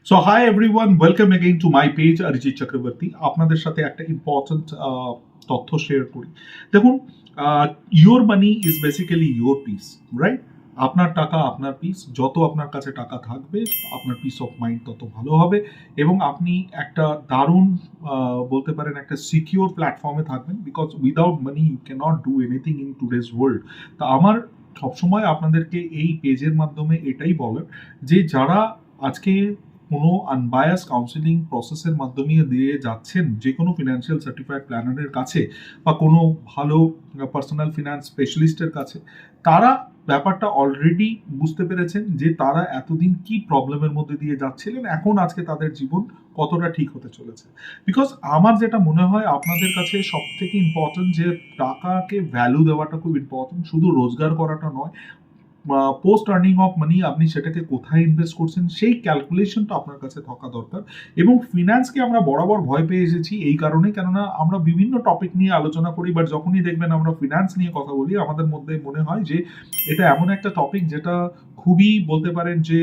So hi everyone, welcome again to my page Arijit Chakraborty. আপনাদের সাথে একটা ইম্পর্টেন্ট তথ্য শেয়ার করি। দেখুন, your money is basically your piece, right? আপনার টাকা আপনার পিস। যত আপনার কাছে টাকা থাকবে আপনার পিস অফ মাইন্ড তত ভালো হবে এবং আপনি একটা দারুণ বলতে পারেন একটা সিকিউর প্ল্যাটফর্মে থাকবেন, because without money you can not do anything in today's world. তা আমার সবসময় আপনাদেরকে এই পেজের মাধ্যমে এটাই বলার যে যারা আজকে কোনো আনবায়াস কাউন্সিলিং প্রসেসের মাধ্যমে দিয়ে যাচ্ছেন যে কোনো ফিনান্সিয়াল সার্টিফাইড প্ল্যানারের কাছে বা কোনো ভালো পার্সোনাল ফিনান্স স্পেশালিস্টের কাছে, তারা ব্যাপারটা অলরেডি বুঝতে পেরেছেন যে তারা এতদিন কি প্রবলেমের মধ্যে দিয়ে যাচ্ছিলেন, এখন আজকে তাদের জীবন কতটা ঠিক হতে চলেছে। বিকজ আমার যেটা মনে হয় আপনাদের কাছে সব থেকে ইম্পর্টেন্ট যে টাকাকে ভ্যালু দেওয়াটা খুব ইম্পর্টেন্ট, শুধু রোজগার করাটা নয়। পোস্ট আর্নিং অফ মানি আপনি সেটাকে কোথায় ইনভেস্ট করছেন সেই ক্যালকুলেশনটা আপনার কাছে থাকা দরকার। এবং ফিনান্সকে আমরা বরাবর ভয় পেয়ে এসেছি এই কারণে, কেননা আমরা বিভিন্ন টপিক নিয়ে আলোচনা করি, বাট যখনই দেখবেন আমরা ফিনান্স নিয়ে কথা বলি আমাদের মধ্যে মনে হয় যে এটা এমন একটা টপিক যেটা খুবই বলতে পারেন যে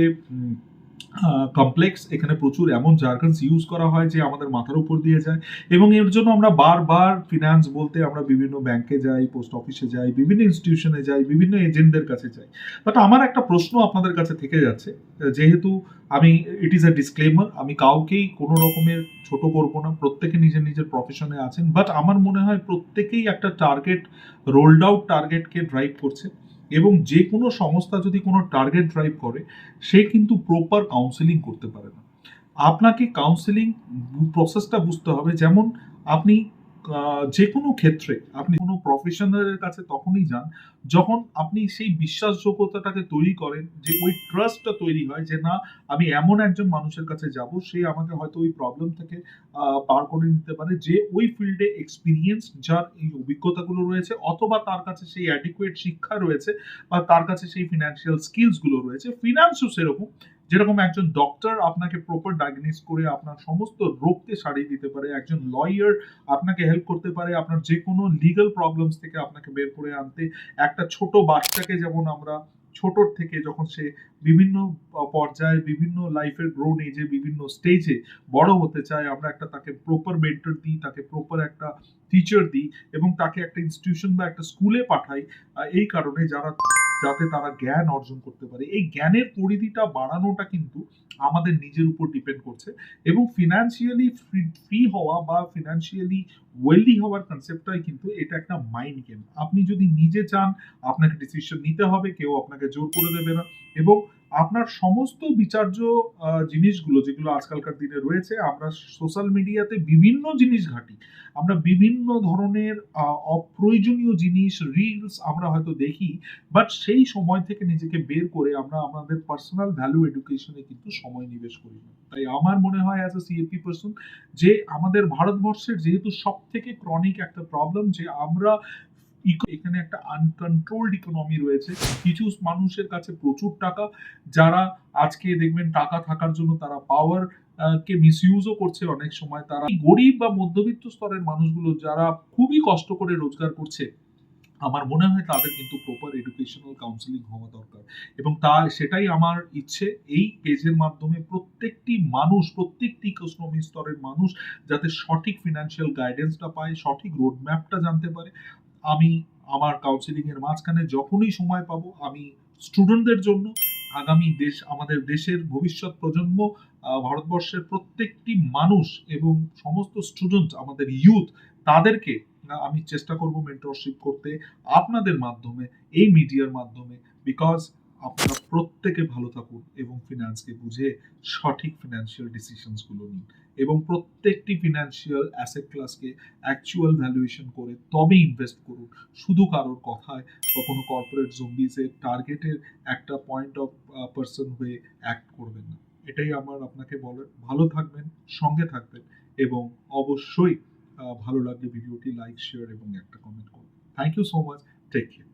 কমপ্লেক্স, এখানে প্রচুর এমন জার্গনস ইউজ করা হয় যে আমাদের মাথার উপর দিয়ে যায় এবং এর জন্য আমরা বারবার ফিনান্স বলতে আমরা বিভিন্ন ব্যাংকে যাই, পোস্ট অফিসে যাই, বিভিন্ন ইনস্টিটিউশনে যাই, বিভিন্ন এজেন্টদের কাছে যাই। বাট আমার একটা প্রশ্ন আপনাদের কাছে থেকে যাচ্ছে, যেহেতু আমি ইট ইজ আ ডিসক্লেমার, আমি কাউকেই কোনো রকমের ছোট করবো না, প্রত্যেকে নিজের নিজের প্রফেশনে আছেন, বাট আমার মনে হয় প্রত্যেকেই একটা টার্গেট, রোলড আউট টার্গেটকে ড্রাইভ করছে। এবং যে কোনো সংস্থা যদি কোনো টার্গেট ড্রাইভ করে সে কিন্তু প্রপার কাউন্সেলিং করতে পারে না। আপনাকে কাউন্সেলিং প্রসেসটা বুঝতে হবে। যেমন আপনি যে কোনো ক্ষেত্রে আপনি কোনো প্রফেশনালের কাছে তখনই যান যখন আপনি সেই বিশ্বাসযোগ্যতাটাকে তৈরি করেন, যে ওই ট্রাস্টটা তৈরি হয় যে না, আমি এমন একজন মানুষের কাছে যাব সে আমাকে হয়তো ওই প্রবলেম থেকে পার করে নিতে পারে, যে ওই ফিল্ডে এক্সপিরিয়েন্স, যার এই অভিজ্ঞতাগুলো রয়েছে, অথবা তার কাছে সেই অ্যাডিকুয়েট শিক্ষা রয়েছে বা তার কাছে সেই ফিনান্সিয়াল স্কিলস গুলো রয়েছে। ফিনান্সও সেরকম, যেরকম একজন ডক্টর আপনাকে প্রপার ডায়াগনোস করে আপনার সমস্ত রোগকে সারিয়ে দিতে পারে, একজন লয়ার আপনাকে হেল্প করতে পারে আপনার যে কোনো লিগ্যাল প্রবলেমস থেকে আপনাকে বের করে আনতে। একটা ছোট বাচ্চাকে যেমন আমরা ছোটর থেকে যখন সে বিভিন্ন পর্যায়ে, বিভিন্ন লাইফের গ্রোন এজে, বিভিন্ন স্টেজে বড় হতে চায়, আমরা একটা তাকে প্রপার মেন্টর দিই, তাকে প্রপার একটা টিচার দিই এবং তাকে একটা ইনস্টিটিউশন বা একটা স্কুলে পাঠাই, এই কারণে যাতে তারা জ্ঞান অর্জন করতে পারে। এই জ্ঞানের পরিধিটা বাড়ানোটা কিন্তু আমাদের নিজের উপর ডিপেন্ড করছে। এবং ফিনান্সিয়ালি ফ্রি হওয়া বা ফিনান্সিয়ালি ওয়েলদি হওয়ার কনসেপ্টটাই কিন্তু এটা একটা মাইন্ড গেম। আপনি যদি নিজে চান আপনাকে ডিসিশন নিতে হবে, কেউ আপনাকে জোর করে দেবে না। এবং আপনার সমস্ত বিচার্য জিনিসগুলো যেগুলো আজকালকার দিনে রয়েছে, আমরা সোশ্যাল মিডিয়াতে বিভিন্ন জিনিস ঘাঁটি, আমরা বিভিন্ন ধরনের অপ্রয়োজনীয় জিনিস, রিলস আমরা হয়তো দেখি, বাট সেই সময় থেকে নিজেকে বের করে আমরা আমাদের পার্সোনাল ভ্যালু এডুকেশনে কিন্তু সময় নিবেশ করি না। তাই আমার মনে হয় অ্যাজ এ সিএপি পার্সন যে আমাদের ভারতবর্ষের যেহেতু সব থেকে ক্রনিক একটা প্রবলেম যে আমরা এখানে একটা আনকন্ট্রোলড ইকোনমি রয়েছে। কিছু মানুষের কাছে প্রচুর টাকা, যারা আজকে দেখবেন টাকা থাকার জন্য তারা পাওয়ার কে মিসইউজও করছে। অনেক সময় তারা গরিব বা মধ্যবিত্ত স্তরের মানুষগুলো যারা খুবই কষ্ট করে রোজগার করছে, আমার মনে হয় তাদের কিন্তু প্রপার এডুকেশনাল কাউন্সিলিং হওয়া দরকার। এবং সেটাই আমার ইচ্ছে, এই পেজের মাধ্যমে প্রত্যেকটি মানুষ, প্রত্যেকটি ইকোনমি স্তরের মানুষ যাতে সঠিক ফিনান্সিয়াল গাইডেন্সটা পায়, সঠিক রোডম্যাপটা জানতে পারে। আমি আমার কাউন্সিলিং এর মাঝখানে যখনই সময় পাবো আমি স্টুডেন্টদের জন্য, আগামী আমাদের দেশের ভবিষ্যৎ প্রজন্ম, ভারতবর্ষের প্রত্যেকটি মানুষ এবং সমস্ত স্টুডেন্ট, আমাদের ইউথ, তাদেরকে আমি চেষ্টা করব মেন্টরশিপ করতে আপনাদের মাধ্যমে, এই মিডিয়ার মাধ্যমে। বিকজ আপনারা প্রত্যেকে ভালো থাকুন এবং ফিনান্সকে বুঝে সঠিক ফিনান্সিয়াল ডিসিশনস গুলো নিন এবং প্রত্যেকটি ফিনান্সিয়াল অ্যাসেট ক্লাসকে অ্যাকচুয়াল ভ্যালুয়েশন করে তবে ইনভেস্ট করুন। শুধু কারোর কথায় বা কোনো কর্পোরেট জম্বিজের টার্গেটের একটা পয়েন্ট অফ পার্সন হয়ে অ্যাক্ট করবেন না। এটাই আমার আপনাকে বলার। ভালো থাকবেন, সঙ্গে থাকবেন এবং অবশ্যই ভালো লাগলে ভিডিওটি লাইক, শেয়ার এবং একটা কমেন্ট করুন। Thank you so much. Take care.